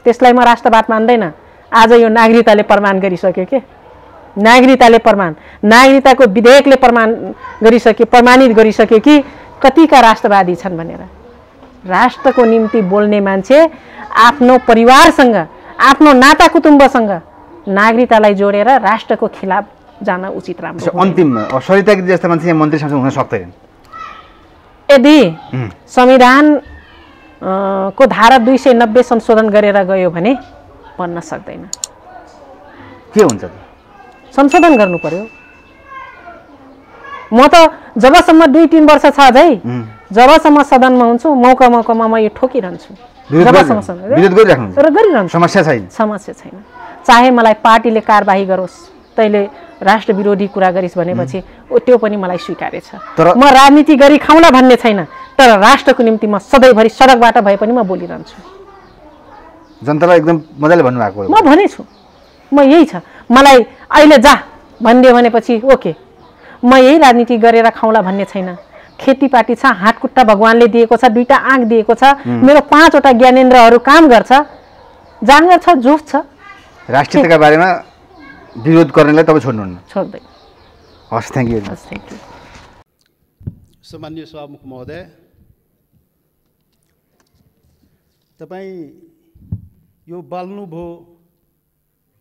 त्यसलाई म राष्ट्रवाद मान्दैन। आज यो नागरिकताले प्रमाण गरिसक्यो के, नागरिकताको विधेयकले प्रमाणित गरिसक्यो कि कतिका राष्ट्रवादी छन् भनेर। राष्ट्रको निम्ति बोल्ने मान्छे आफ्नो परिवारसँग, आफ्नो नाता कुटुम्बसँग नागरिकतालाई जोडेर राष्ट्रको खिलाफ जान उचित राम्रो। अन्तिममा सरिता गिरी जस्ता मान्छे यहाँ मन्त्री संसद हुन सक्दैन यदि संविधान को धारा 290 संशोधन गरेर गयो भने बन्न सक्दैन। के हुन्छ त? संशोधन गर्नु पर्यो। म त जबसम्म 2-3 वर्ष छ अझै, जबसम्म सदनमा हुन्छु मौकामा म यो ठोकिरहन्छु। गरिरहन्छु, समस्या छैन। चाहे मलाई पार्टीले कारबाही गरोस्, तैले राष्ट्र विरोधी कुरा गरिस् भनेपछि त्यो पनि मलाई स्वीकार्य छ। म राजनीति गरी खाउँला भन्ने छैन, तर राष्ट्रको निम्ति म सधैँभरि सडकबाट भए पनि म बोलिरहन्छु। जनतालाई एकदम मजाले भन्नुभएको हो। म भनेछु, म यही छ। मलाई अहिले जा भनिदियो भनेपछि ओके, म यही राजनीति गरेर खाउँला भन्ने छैन। खेतीपाती छ, हातखुट्टा भगवानले दिएको छ, 2टा आँख दिएको छ, मेरो 5वटा ज्ञानेन्द्रहरू काम गर्छ, जाँगर छ, जोस छ। राष्ट्रियताका बारेमा विरोध गर्नेलाई तपाईँ छोड्नुहुन्न? छोड्दैन। हस्, थ्याङ्क यू। सामान्य सभामुख महोदय, तपाईँ यो बाल्नुभयो,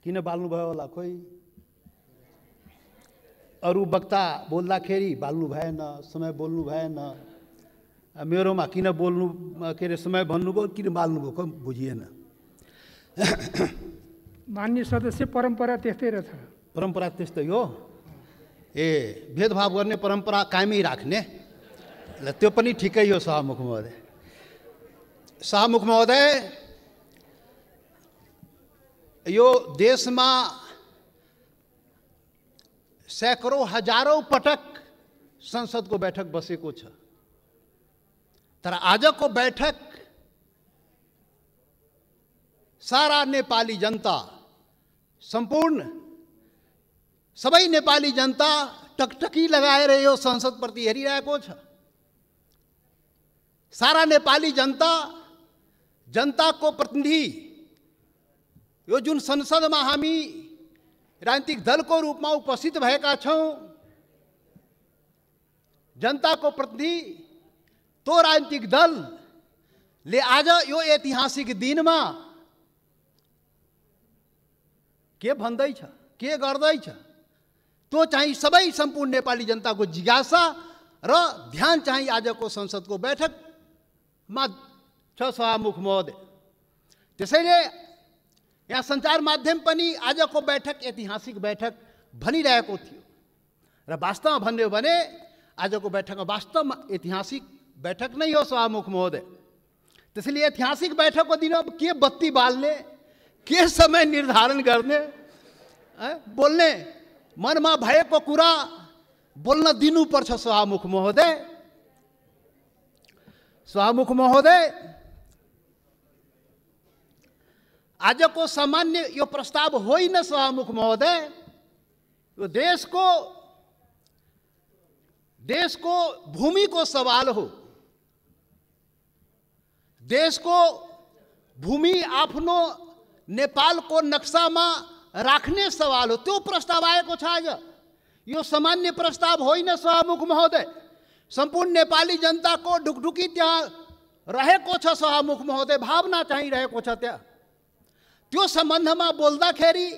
किन बाल्नुभयो होला? खोइ अरू वक्ता बोल्दाखेरि बाल्नु भएन, समय बोल्नु भएन, मेरोमा किन बोल्नु के अरे समय भन्नुभयो, किन बाल्नुभयो खोइ बुझिएन। मान्य सदस्य, परम्परा त्यस्तै रहेछ। परम्परा त्यस्तै हो। भेदभाव गर्ने परम्परा कायमै राख्ने, त्यो पनि ठिकै हो। सभामुख महोदय, यो देशमा सैकड़ों हजारौं पटक संसदको बैठक बसेको छ, तर आजको बैठक सारा नेपाली जनता, सम्पूर्ण सबै नेपाली जनता टकटकी लगाएर यो संसदप्रति हेरिरहेको छ। सारा नेपाली जनता, जनताको प्रतिनिधि, यो जुन संसदमा हामी राजनीतिक दलको रूपमा उपस्थित भएका छौं, जनताको प्रतिनिधि त्यो राजनीतिक दलले आज यो ऐतिहासिक दिनमा के भन्दैछ, के गर्दैछ, त्यो चाहिँ सबै सम्पूर्ण नेपाली जनताको जिज्ञासा र ध्यान चाहिँ आजको संसदको बैठकमा छ। सभामुख महोदय, त्यसैले यहाँ सञ्चार माध्यम पनि आजको बैठक ऐतिहासिक बैठक भनिरहेको थियो र वास्तवमा भन्यो भने आजको बैठक वास्तवमा ऐतिहासिक बैठक नै हो। सभामुख महोदय, त्यसैले ऐतिहासिक बैठकको दिन अब के बत्ती बाल्ने, के समय निर्धारण गर्ने, बोल्ने मनमा भएको कुरा बोल्न दिनुपर्छ। सभामुख महोदय, आजको सामान्य यो प्रस्ताव होइन। सभामुख महोदय, यो देशको भूमिको सवाल हो। देशको भूमि आफ्नो नेपालको नक्सामा राख्ने सवाल हो, त्यो प्रस्ताव आएको छ आज। यो सामान्य प्रस्ताव होइन। सभामुख महोदय, सम्पूर्ण नेपाली जनताको ढुकढुकी त्यहाँ रहेको छ। सभामुख महोदय, भावना चाहिँ रहेको छ त्यहाँ। त्यो सम्बन्धमा बोल्दाखेरि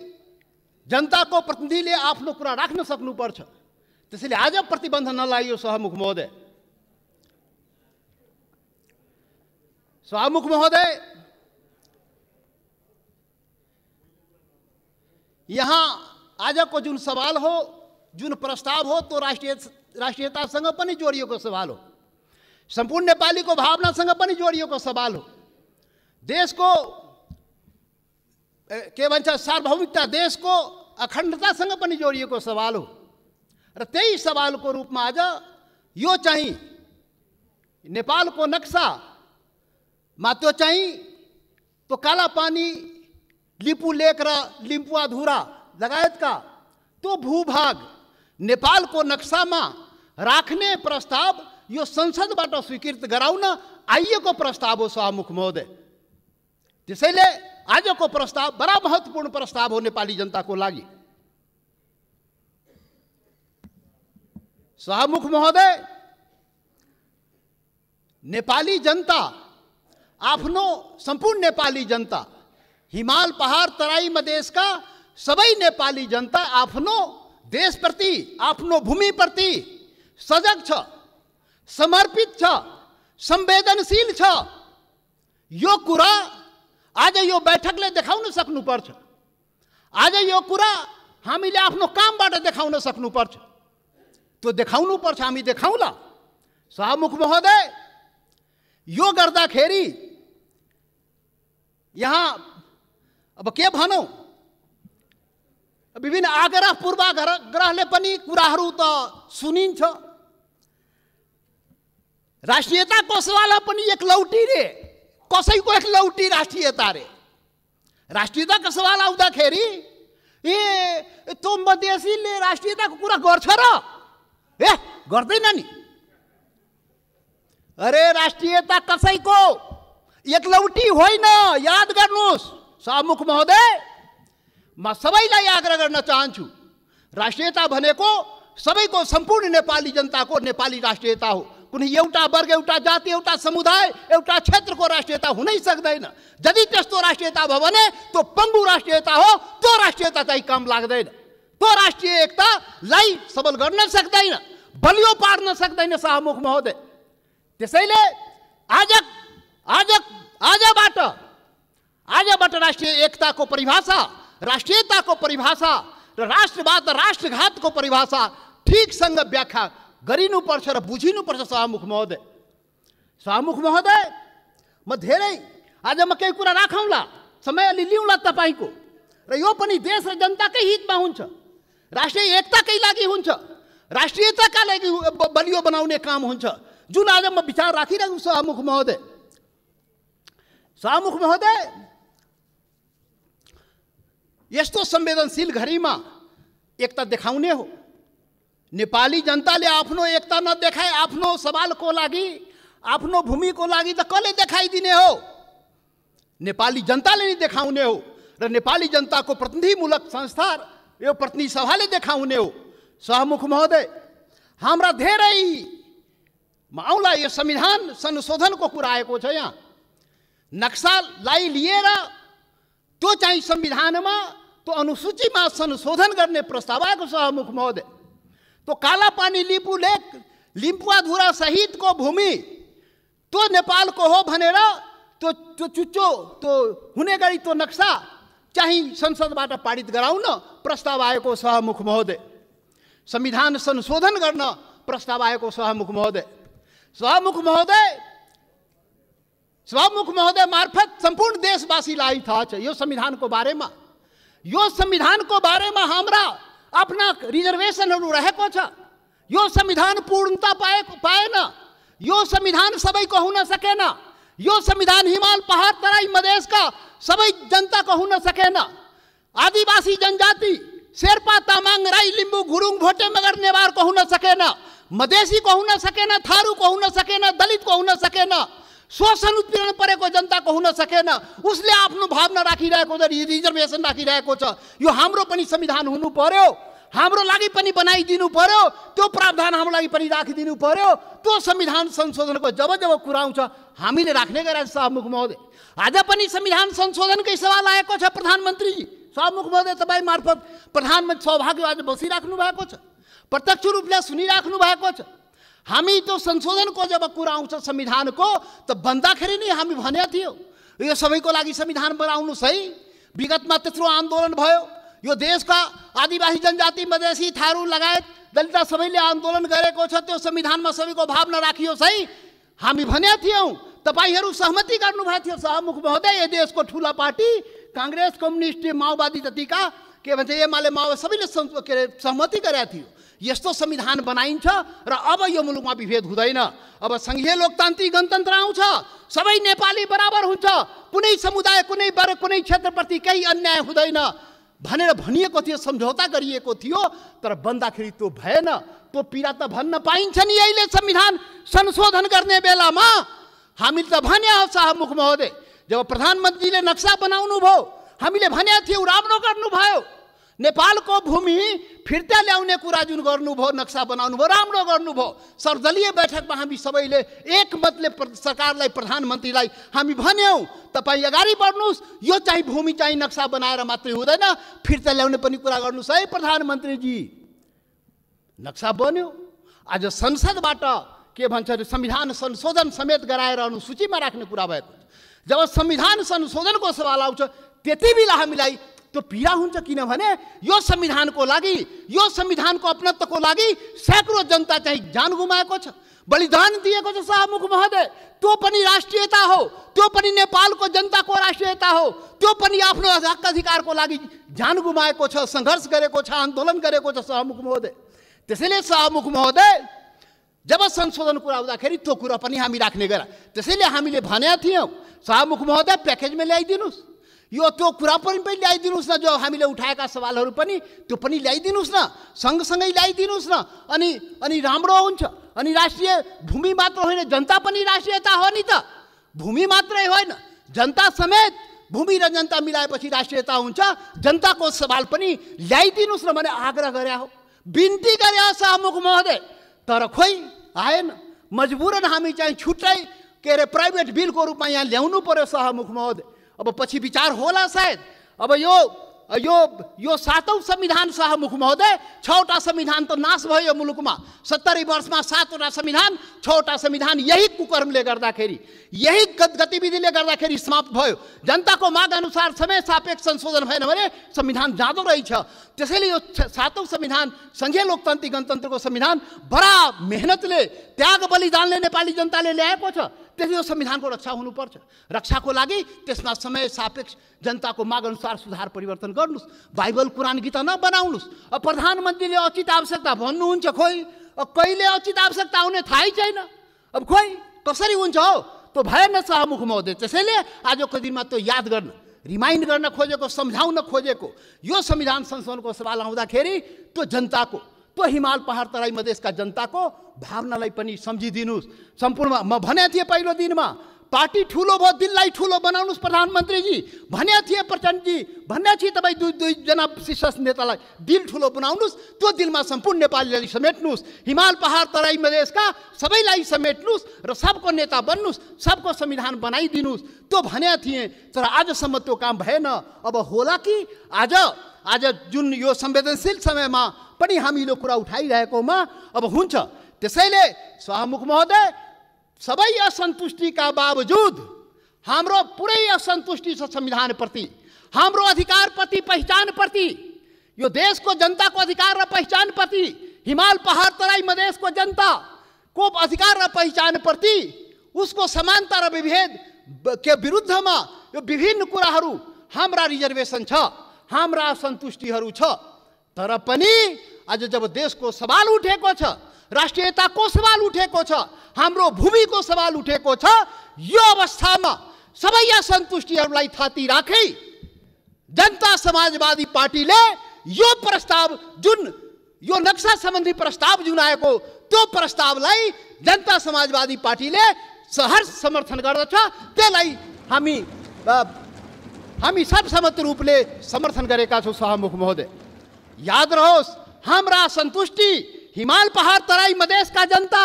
जनताको प्रतिनिधिले आफ्नो कुरा राख्न सक्नुपर्छ। त्यसैले आज प्रतिबन्ध नलागियो। सभामुख महोदय, यहाँ आजको जुन सवाल हो, जुन प्रस्ताव हो, तो राष्ट्रियतासँग पनि जोडिएको सवाल हो, सम्पूर्ण नेपालीको भावनासँग पनि जोडिएको सवाल हो, देशको के भन्छ सार्वभौमिकता, देशको अखण्डतासँग पनि जोडिएको सवाल हो। र त्यही सवालको रूपमा आज यो चाहिँ नेपालको नक्सामा त्यो चाहिँ तो कालापानी, लिपु लेक र लिम्पुवाधुरा लगायतका त्यो भूभाग नेपालको नक्सामा राख्ने प्रस्ताव यो संसदबाट स्वीकृत गराउन आइएको प्रस्ताव हो सभामुख महोदय। त्यसैले आजको प्रस्ताव बडा महत्त्वपूर्ण प्रस्ताव हो नेपाली जनताको लागि। सभामुख महोदय, नेपाली जनता आफ्नो सम्पूर्ण नेपाली जनता, हिमाल पहाड तराई मधेसका सबै नेपाली जनता आफ्नो देशप्रति, आफ्नो भूमिप्रति सजग छ, समर्पित छ, संवेदनशील छ। यो कुरा आज यो बैठकले देखाउन सक्नुपर्छ। आज यो कुरा हामीले आफ्नो कामबाट देखाउन सक्नुपर्छ। त्यो देखाउनुपर्छ, हामी देखाउला। सभामुख महोदय, यो गर्दाखेरि यहाँ अब के भनौँ, विभिन्न आग्रह पूर्वाग्रहले पनि कुराहरू त सुनिन्छ। राष्ट्रियताको सवालमा पनि एक लौटी रे, कसैको एक लौटी राष्ट्रियता रे। राष्ट्रियताको सवाल आउँदाखेरि त्यो मधेसीले राष्ट्रियताको कुरा गर्छ र? गर्दैन नि। अरे राष्ट्रियता कसैको एक लौटी होइन, याद गर्नुहोस्। सभामुख महोदय, म सबैलाई आग्रह गर्न चाहन्छु, राष्ट्रियता भनेको सबैको, सम्पूर्ण नेपाली जनताको नेपाली राष्ट्रियता हो। कुनै एउटा वर्ग, एउटा जाति, एउटा समुदाय, एउटा क्षेत्रको राष्ट्रियता हुनै सक्दैन। यदि त्यस्तो राष्ट्रियता भयो भने त्यो पङ्गु राष्ट्रियता हो। त्यो राष्ट्रियता चाहिँ काम लाग्दैन। त्यो राष्ट्रिय एकतालाई सबल गर्न सक्दैन, बलियो पार्न सक्दैन सभामुख महोदय। त्यसैले आजबाट राष्ट्रिय एकताको परिभाषा, राष्ट्रियताको परिभाषा र राष्ट्रवाद र राष्ट्रघातको परिभाषा ठिकसँग व्याख्या गरिनुपर्छ र बुझिनुपर्छ सभामुख महोदय। सभामुख महोदय, म धेरै आज म केही कुरा राखौँला, समय अलि लिउँला तपाईँको, र यो पनि देश र जनताकै हितमा हुन्छ, राष्ट्रिय एकताकै लागि हुन्छ, राष्ट्रियताका लागि बलियो बनाउने काम हुन्छ, जुन आज म विचार राखिरहेको छु सभामुख महोदय। सभामुख महोदय, यस्तो संवेदनशील घडीमा एकता देखाउने हो। नेपाली जनताले आफ्नो एकता नदेखाए आफ्नो सवालको लागि, आफ्नो भूमिको लागि त कसले देखाइदिने हो? नेपाली जनताले नै देखाउने हो र नेपाली जनताको प्रतिनिधिमूलक संस्था, यो प्रतिनिधि सभाले देखाउने हो। सभामुख महोदय, हाम्रा धेरै आउँला यो संविधान संशोधनको कुरा आएको छ। यहाँ नक्सालाई लिएर त्यो चाहिँ संविधानमा, त्यो अनुसूचीमा संशोधन गर्ने प्रस्ताव आएको सभामुख महोदय। तो कालापानी, लिपु लेक, लिम्पुवाधुरा सहितको भूमि त्यो नेपालको हो भनेर त्यो चुच्चो त्यो हुने गरी त्यो नक्सा चाहिँ संसदबाट पारित गराउन प्रस्ताव आएको सभामुख महोदय। संविधान संशोधन गर्न प्रस्ताव आएको सभामुख महोदय। सभामुख महोदय मार्फत सम्पूर्ण देशवासीलाई थाहा छ यो संविधानको बारेमा। यो संविधानको बारेमा हाम्रा आफ्ना रिजर्भेसनहरू रहेको छ। यो संविधान पूर्णता पाएन। यो संविधान सबैको हुन सकेन। यो संविधान हिमाल पहाड तराई मधेसका सबै जनताको हुन सकेन। आदिवासी जनजाति शेर्पा तामाङ राई लिम्बू गुरुङ भोटे मगर नेवारको हुन सकेन। मधेसीको हुन सकेन, थारूको हुन सकेन, दलितको हुन सकेन, शोषण उत्पीडन परेको जनताको हुन सकेन। उसले आफ्नो भावना राखिरहेको छ, रिजर्भेसन राखिरहेको छ। यो हाम्रो पनि संविधान हुनु पर्यो, हाम्रो लागि पनि बनाइदिनु पर्यो, त्यो प्रावधान हाम्रो लागि पनि राखिदिनु पर्यो। त्यो संविधान संशोधनको जब जब कुरा आउँछ हामीले राख्ने गरेका सभामुख महोदय। आज पनि संविधान संशोधनकै सवाल आएको छ प्रधानमन्त्रीजी। सभामुख महोदय, तपाईँ मार्फत प्रधानमन्त्री सौभाग्य आज बसिराख्नु भएको छ, प्रत्यक्ष रूपले सुनिराख्नु भएको छ। हामी त्यो संशोधनको जब कुरा आउँछ संविधानको त भन्दाखेरि नै हामी भनेको थियो यो सबैको लागि संविधान बनाउनुहोस् है। विगतमा त्यत्रो आन्दोलन भयो, यो देशका आदिवासी जनजाति मधेसी थारू लगायत दलित सबैले आन्दोलन गरेको छ, त्यो संविधानमा सबैको भावना राखियोस् है। हामी भनेका थियौँ, तपाईहरू सहमति गर्नुभएको थियो सभामुख महोदय। यो देशको ठुला पार्टी काङ्ग्रेस, कम्युनिस्ट, माओवादी जतिका के भन्छ एमाले माओवादी सबैले सहमति गरेका थियो। यस्तो संविधान बनाइन्छ र अब यो मुलुकमा विभेद हुँदैन। अब संघीय लोकतान्त्रिक गणतन्त्र आउँछ, सबै नेपाली बराबर हुन्छ, कुनै समुदाय, कुनै वर्ग, कुनै क्षेत्रप्रति केही अन्याय हुँदैन भनेर भनिएको थियो, सम्झौता गरिएको थियो। तर बन्दाखेरि त्यो भएन। त्यो पीडा त भन्न पाइन्छ नि अहिले संविधान संशोधन गर्ने बेलामा। हामीले त भने हो सभामुख महोदय, जब प्रधानमन्त्रीले नक्सा बनाउनु भयो हामीले भनेका थियौँ राम्रो गर्नुभयो। नेपालको भूमि फिर्ता ल्याउने कुरा जुन गर्नुभयो, नक्सा बनाउनु भयो, राम्रो गर्नुभयो। सर्वदलीय बैठकमा हामी सबैले एकमतले सरकारलाई, प्रधानमन्त्रीलाई हामी भन्यौँ तपाईँ अगाडि बढ्नुहोस्, यो चाहिँ भूमि चाहिँ नक्सा बनाएर मात्रै हुँदैन, फिर्ता ल्याउने पनि कुरा गर्नुहोस् है प्रधानमन्त्रीजी। नक्सा बन्यो। आज संसदबाट के भन्छ अरे संविधान संशोधन समेत गराएर अनुसूचीमा राख्ने कुरा भएको। जब संविधान संशोधनको सवाल आउँछ त्यति बेला हामीलाई त्यो पीडा हुन्छ, किनभने यो संविधानको लागि, यो संविधानको अपनत्वको लागि सैकड़ों जनता चाहिँ जान गुमाएको छ, बलिदान दिएको छ सभामुख महोदय। त्यो पनि राष्ट्रियता हो, त्यो पनि नेपालको जनताको राष्ट्रियता हो, त्यो पनि आफ्नो हक अधिकारको लागि जान गुमाएको छ, सङ्घर्ष गरेको छ, आन्दोलन गरेको छ सभामुख महोदय। त्यसैले सभामुख महोदय जब संशोधन कुरा आउँदाखेरि त्यो कुरा पनि हामी राख्ने गरा। त्यसैले हामीले भनेका थियौँ सभामुख महोदय प्याकेजमा ल्याइदिनुहोस्, यो त्यो कुरा पनि ल्याइदिनुहोस् न, जो हामीले उठाएका सवालहरू पनि त्यो पनि ल्याइदिनुहोस् न, सँगसँगै ल्याइदिनुहोस् न। अनि राम्रो हुन्छ। अनि राष्ट्रिय भूमि मात्र होइन, जनता पनि राष्ट्रियता हो नि त। भूमि मात्रै होइन, जनता समेत, भूमि र जनता मिलाएपछि राष्ट्रियता हुन्छ। जनताको सवाल पनि ल्याइदिनुहोस् न भने आग्रह गरे हो, बिन्ती गरे हो सभामुख महोदय। तर खोइ आएन। मजबुरन हामी चाहिँ छुट्टै के अरे प्राइभेट बिलको रूपमा यहाँ ल्याउनु पर्यो सभामुख महोदय। अब पछि विचार होला सायद। अब यो सातौं संविधान सभामुख महोदय, 6वटा संविधान त नाश भयो मुलुकमा। 70 वर्षमा 7वटा संविधान, 6वटा संविधान यही कुकर्मले गर्दाखेरि, यही गतिविधिले गर्दाखेरि समाप्त भयो। जनताको माग अनुसार समय सापेक्ष संशोधन भएन भने संविधान जाँदो रहेछ। त्यसैले यो 7औं संविधान, संघीय लोकतान्त्रिक गणतन्त्रको संविधान बडा मेहनतले, त्याग बलिदानले नेपाली जनताले ल्याएको छ। त्यसले यो संविधानको रक्षा हुनुपर्छ। रक्षाको लागि त्यसमा समय सापेक्ष जनताको माग अनुसार सुधार परिवर्तन गर्नुहोस्। बाइबल कुरान गीता नबनाउनुहोस्। अब प्रधानमन्त्रीले उचित आवश्यकता भन्नुहुन्छ, खोइ कहिले उचित आवश्यकता आउने थाहै छैन। अब खोइ कसरी हुन्छ हो, त्यो भएन सभामुख महोदय। त्यसैले आजको दिनमा त्यो याद गर्न, रिमाइन्ड गर्न खोजेको, सम्झाउन खोजेको यो संविधान संशोधनको सवाल आउँदाखेरि त्यो जनताको, त्यो हिमाल पहाड तराई मधेसका जनताको भावनालाई पनि सम्झिदिनुहोस्। सम्पूर्ण म भनेको थिएँ पहिलो दिनमा, पार्टी ठुलो भयो, दिललाई ठुलो बनाउनुहोस् प्रधानमन्त्रीजी भनेको थिएँ। प्रचण्डजी भन्ने थिएँ तपाईँ दुईजना शीर्ष नेतालाई दिल ठुलो बनाउनुहोस्, त्यो दिलमा सम्पूर्ण नेपालीलाई समेट्नुहोस्, हिमाल पहाड तराई मधेसका सबैलाई समेट्नुहोस् र सबको नेता बन्नुहोस्, सबको संविधान बनाइदिनुहोस्, त्यो भनेको थिएँ। तर आजसम्म त्यो काम भएन। अब होला कि आज जुन यो संवेदनशील समयमा पनि हामीले कुरा उठाइरहेकोमा अब हुन्छ। त्यसैले सभामुख महोदय, सबै असन्तुष्टिका बावजुद हाम्रो पुरै असन्तुष्टि छ संविधानप्रति, हाम्रो अधिकारप्रति, पहिचानप्रति, यो देशको जनताको अधिकार र पहिचानप्रति, हिमाल पहाड तराई मधेसको जनताको अधिकार र पहिचानप्रति, उसको समानता र विभेद के विरुद्धमा यो विभिन्न कुराहरू हाम्रा रिजर्भेसन छ, हाम्रा असन्तुष्टिहरू छ। तर पनि आज जब देशको सवाल उठेको छ, राष्ट्रियताको सवाल उठेको छ, हाम्रो भूमिको सवाल उठेको छ, यो अवस्थामा सबै असन्तुष्टिहरूलाई थाती राखी जनता समाजवादी पार्टीले यो प्रस्ताव, जुन यो नक्सा सम्बन्धी प्रस्ताव जुन आएको, त्यो प्रस्तावलाई जनता समाजवादी पार्टीले सहर्ष समर्थन गर्दछ। त्यसलाई हामी सर्वसम्मत रूपले समर्थन गरेका छौँ सभामुख महोदय। याद रहोस्, हाम्रा असन्तुष्टि हिमाल पहाड तराई मधेसका जनता,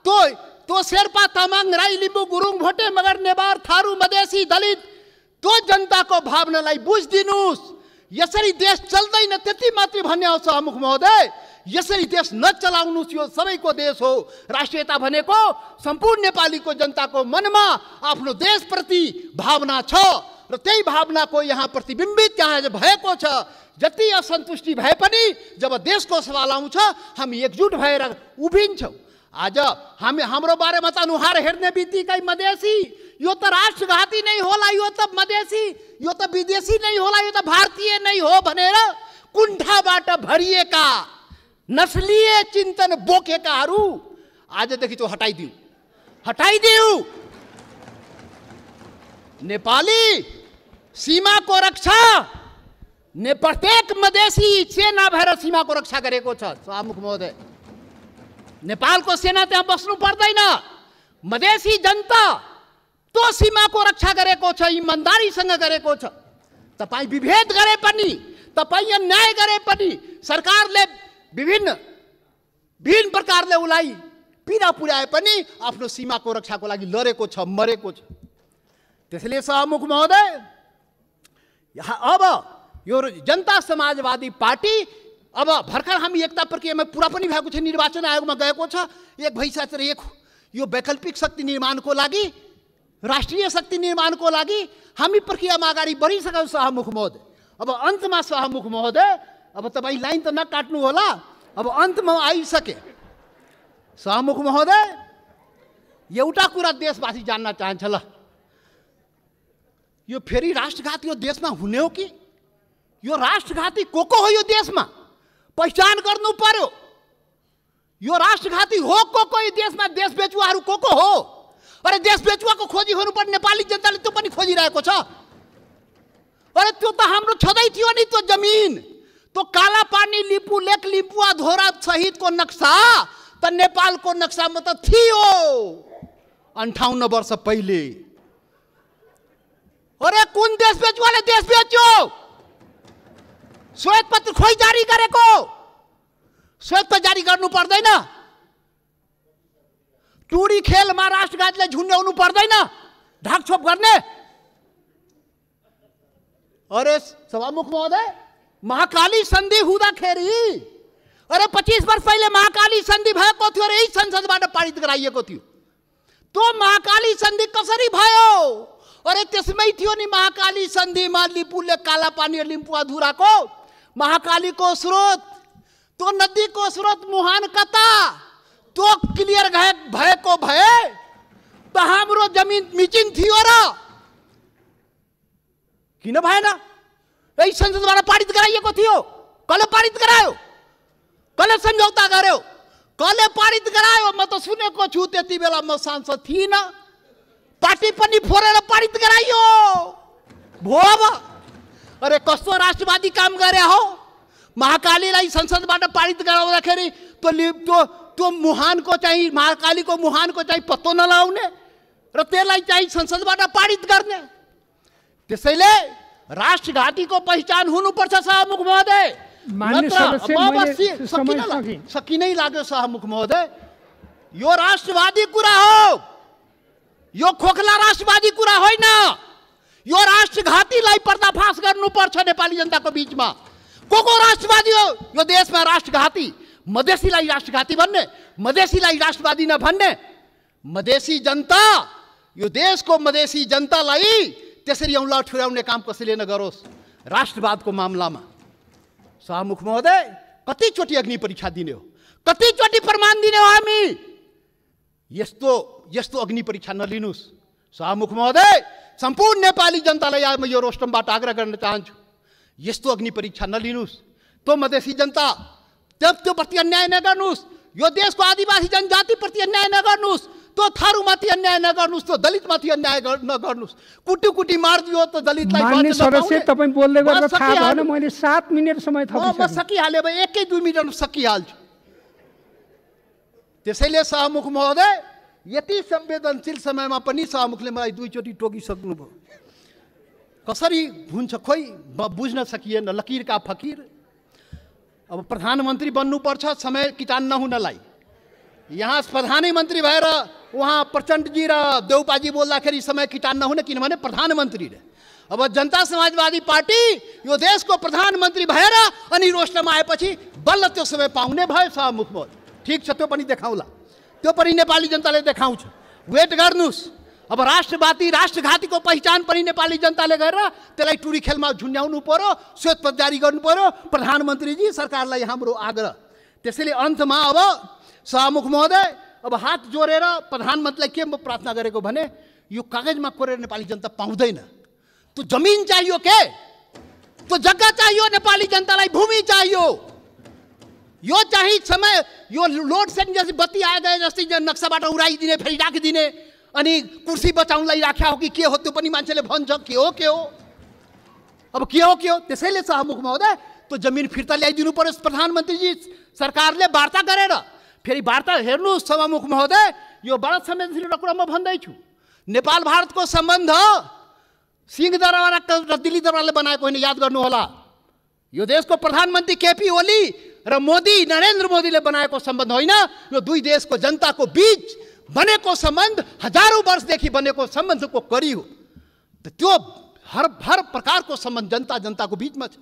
तो शेर्पा तामाङ राई लिम्बू गुरुङ भोटे मगर नेवार थारू मधेसी दलित, त्यो जनताको भावनालाई बुझिदिनुहोस्। यसरी देश चल्दैन त्यति मात्रै भन्ने हो सभामुख महोदय। यसरी देश नचलाउनुहोस्, यो सबैको देश हो। राष्ट्रियता भनेको सम्पूर्ण नेपालीको जनताको मनमा आफ्नो देशप्रति भावना छ, र त्यही भावनाको यहाँ प्रतिबिम्बित यहाँ भएको छ। जति असन्तुष्टि भए पनि जब देशको सवाल आउँछ हामी एकजुट भएर उभिन्छौँ। आज हाम्रो बारेमा त अनुहार हेर्ने बित्तिकै मधेसी यो त राष्ट्रघाती नै होला, यो त मधेसी, यो त विदेशी नै होला, यो त भारतीय नै हो भनेर कुण्ठाबाट भरिएका नस्लीय चिन्तन बोकेकाहरू आजदेखि त्यो हटाइदिऊ। नेपाली सीमाको रक्षा प्रत्येक मधेसी सेना भएर सीमाको रक्षा गरेको छ। सभामुख महोदय, नेपालको सेना त्यहाँ बस्नु पर्दैन, मधेसी जनता त्यो सीमाको रक्षा गरेको छ, इमान्दारीसँग गरेको छ। तपाईँ विभेद गरे पनि, तपाईँ अन्याय गरे पनि सरकारले विभिन्न प्रकारले उसलाई पीडा पुर्याए पनि आफ्नो सीमाको रक्षाको लागि लडेको छ, मरेको छ। त्यसैले सभामुख महोदय, अब यो जनता समाजवादी पार्टी अब भर्खर हामी एकता प्रक्रियामा पुरा पनि भएको छ, निर्वाचन आयोगमा गएको छ, एक भइसकेर यो वैकल्पिक शक्ति निर्माणको लागि, राष्ट्रिय शक्ति निर्माणको लागि हामी प्रक्रियामा अगाडि बढिसक्यौँ। सभामुख महोदय, अब अन्तमा सभामुख महोदय, अब तपाईँ लाइन त नकाट्नु होला, अब अन्तमा आइसके। सभामुख महोदय, एउटा कुरा देशवासी जान्न चाहन्छ, ल यो फेरि राष्ट्रघाती यो देशमा हुने हो कि? यो राष्ट्रघाती को हो यो देशमा? पहिचान गर्नु पर्यो। यो राष्ट्रघाती हो को यो देशमा? देश बेचुवाहरू को हो? अरे देश बेचुवाको खोजी हुनुपर्ने नेपाली जनताले त्यो पनि खोजिरहेको छ। अरे त्यो त हाम्रो छँदै थियो नि, त्यो जमिन, त्यो काला पानी, लिपु लेक, लिपुवा धोरा सहितको नक्सा त नेपालको नक्सामा त थियो 58 वर्ष पहिले। अरे कुन देश बेचुवाले देश बेच्यो? श्वेत पत्र खोइ जारी गरेको, श्वेत पत्र जारी गर्नु पर्दैन? टुडी खेलमा राष्ट्रघातीलाई झुन्ड्याउनु पर्दैन ढाकछोप गर्ने? अरे सभामुख महोदय, महाकाली सन्धि हुँदाखेरि, अरे 25 वर्ष पहिले महाकाली सन्धि भएको थियो र यही संसदबाट पारित गराइएको थियो। त्यो महाकाली सन्धि कसरी भयो? अरे त्यसमै थियो नि महाकाली सन्धिमा लिपुले काला पानी लिम्पुवा धुराको महाकालीको स्रोत, त्यो नदीको स्रोत मुहान कता, त्यो क्लियर भएको भए त हाम्रो जमिन मिचिन थियो र किन भएन? यही संसदबाट पारित गराइएको थियो। कसले पारित गरायो? कसले सम्झौता गर्यो? कसले पारित गरायो? म त सुनेको छु, त्यति बेला म सांसद थिइनँ, पार्टी पनि फोरेर पारित गराइयो भो। अब अरे कस्तो राष्ट्रवादी काम गरे हो? महाकालीलाई संसदबाट पारित गराउँदाखेरि त्यो मुहानको चाहिँ, महाकालीको मुहानको चाहिँ पत्तो नलाउने र त्यसलाई चाहिँ संसदबाट पारित गर्ने। त्यसैले राष्ट्रघातीको पहिचान हुनुपर्छ सभामुख महोदय। सकी नै लाग्यो सभामुख महोदय, यो राष्ट्रवादी कुरा हो, यो खोखला राष्ट्रवादी कुरा होइन। यो राष्ट्रघातीलाई पर्दाफास गर्नुपर्छ नेपाली जनताको बीचमा। को राष्ट्रवादी हो यो देशमा? राष्ट्रघाती, मधेसीलाई राष्ट्रघाती भन्ने, मधेसीलाई राष्ट्रवादी नभन्ने। मधेसी जनता, यो देशको मधेसी जनतालाई त्यसरी औँला ठुर्याउने काम कसैले नगरोस् राष्ट्रवादको मामलामा। सभामुख महोदय, कतिचोटि अग्नि परीक्षा दिने हो, कतिचोटि प्रमाण दिने हो हामी? यस्तो अग्नि परीक्षा नलिनुस्। सभामुख महोदय, सम्पूर्ण नेपाली जनतालाई आज म यो रोस्टमबाट आग्रह गर्न चाहन्छु, यस्तो अग्नि परीक्षा नलिनुस्। त्यो मधेसी जनता त्यो प्रति अन्याय नगर्नुस्, यो देशको आदिवासी जनजातिप्रति अन्याय नगर्नुस्, त्यो थारूमाथि अन्याय नगर्नुस्, त्यो दलितमाथि अन्याय नगर्नुस्। कुटी मारिदियो त दलितलाई। माननीय सदस्य, तपाईँ बोल्दै गर्दा थाहा भएन, मैले 7 मिनेट समय थपिसकेँ। म सकिहालेँ, अब 1-2 मिनटमा सकिहाल्छु। त्यसैले सभामुख महोदय, यति संवेदनशील समयमा पनि सभामुखले मलाई 2 चोटि टोकिसक्नुभयो। कसरी हुन्छ खोइ बुझ्न सकिएन, लकीर का फकीर। अब प्रधानमन्त्री बन्नुपर्छ समय किटान नहुनलाई। यहाँ प्रधानमन्त्री भएर उहाँ प्रचण्डजी र देउपाजी बोल्दाखेरि समय किटान नहुने, किनभने प्रधानमन्त्री रे। अब जनता समाजवादी पार्टी यो देशको प्रधानमन्त्री भएर अनि रोस्टमा आएपछि बल्ल त्यो समय पाउने भयो सभामुख महोदय। ठिक छ, त्यो पनि देखाउँला, त्यो पनि नेपाली जनताले देखाउँछ। वेट गर्नुस्। अब राष्ट्रवादी राष्ट्रघातीको पहिचान पनि नेपाली जनताले गरेर त्यसलाई टुरी खेलमा झुन्ड्याउनु पर्यो, श्वेतपत्र जारी गर्नु पर्यो। प्रधानमन्त्रीजी, सरकारलाई हाम्रो आग्रह। त्यसैले अन्तमा अब सभामुख महोदय, अब हात जोडेर प्रधानमन्त्रीलाई के म प्रार्थना गरेको भने यो कागजमा कोरेर नेपाली जनता पाउँदैन। त्यो जमिन चाहियो के, त्यो जग्गा चाहियो, नेपाली जनतालाई भूमि चाहियो। यो चाहिँ समय यो लोड सेडिङ जस्तै बत्ती आए गए जस्तै नक्साबाट उडाइदिने फेरि राखिदिने अनि कुर्सी बचाउनलाई राख्या हो कि के हो त्यो पनि मान्छेले भन्छ के हो अब के हो। त्यसैले सभामुख महोदय त्यो जमिन फिर्ता ल्याइदिनु पर्यो। प्रधानमन्त्रीजी, सरकारले वार्ता गरेर फेरि वार्ता हेर्नुहोस् सभामुख महोदय, यो बडा संवेदनशील कुरा म भन्दैछु। नेपाल भारतको सम्बन्ध सिंहदरबार र दिल्ली दरबारले बनाएको होइन, याद गर्नु होला। यो देशको प्रधानमन्त्री केपी ओली र मोदी, नरेन्द्र मोदीले बनाएको सम्बन्ध होइन। यो दुई देशको जनताको बीच बनेको सम्बन्ध, हजारौं वर्षदेखि बनेको सम्बन्धको कडी हो। त्यो हर प्रकारको सम्बन्ध जनताको बीचमा छ,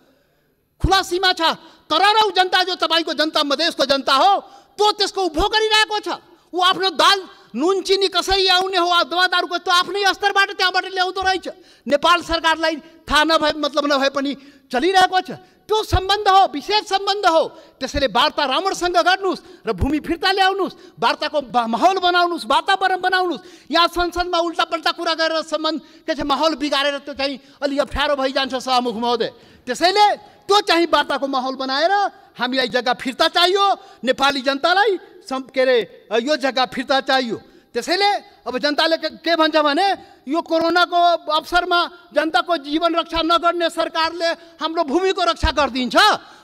खुला सीमा छ। करोडौं जनता जो तपाईको जनता, मधेसको जनता हो, त्यो त्यसको उपभोग गरिरहेको छ। ऊ आफ्नो दाल नुन चिनी कसरी आउने हो, दवादारुको त्यो आफ्नै स्तरबाट त्यहाँबाट ल्याउँदो रहेछ। नेपाल सरकारलाई थाहा नभए मतलब नभए पनि चलिरहेको छ। त्यो सम्बन्ध हो, विशेष सम्बन्ध हो। त्यसैले वार्ता राम्रोसँग गर्नुहोस् र भूमि फिर्ता ल्याउनुहोस्, वार्ताको माहौल बनाउनुहोस्, वातावरण बनाउनुहोस्। यहाँ संसदमा उल्टापल्टा कुरा गरेर सम्बन्ध के छ माहौल बिगारेर त्यो चाहिँ अलि अप्ठ्यारो भइजान्छ सभामुख महोदय। त्यसैले त्यो चाहिँ वार्ताको माहौल बनाएर हामीलाई जग्गा फिर्ता चाहियो, नेपाली जनतालाई के अरे यो जग्गा फिर्ता चाहियो। त्यसैले अब जनताले के भन्छ भने यो कोरोनाको अवसरमा जनताको जीवन रक्षा नगर्ने सरकारले हाम्रो भूमिको रक्षा गरिदिन्छ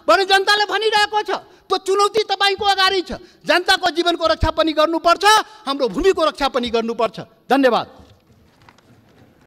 भने जनताले भनिरहेको छ। त्यो चुनौती तपाईको अगाडि छ। जनताको जीवनको रक्षा पनि गर्नुपर्छ, हाम्रो भूमिको रक्षा पनि गर्नुपर्छ। धन्यवाद।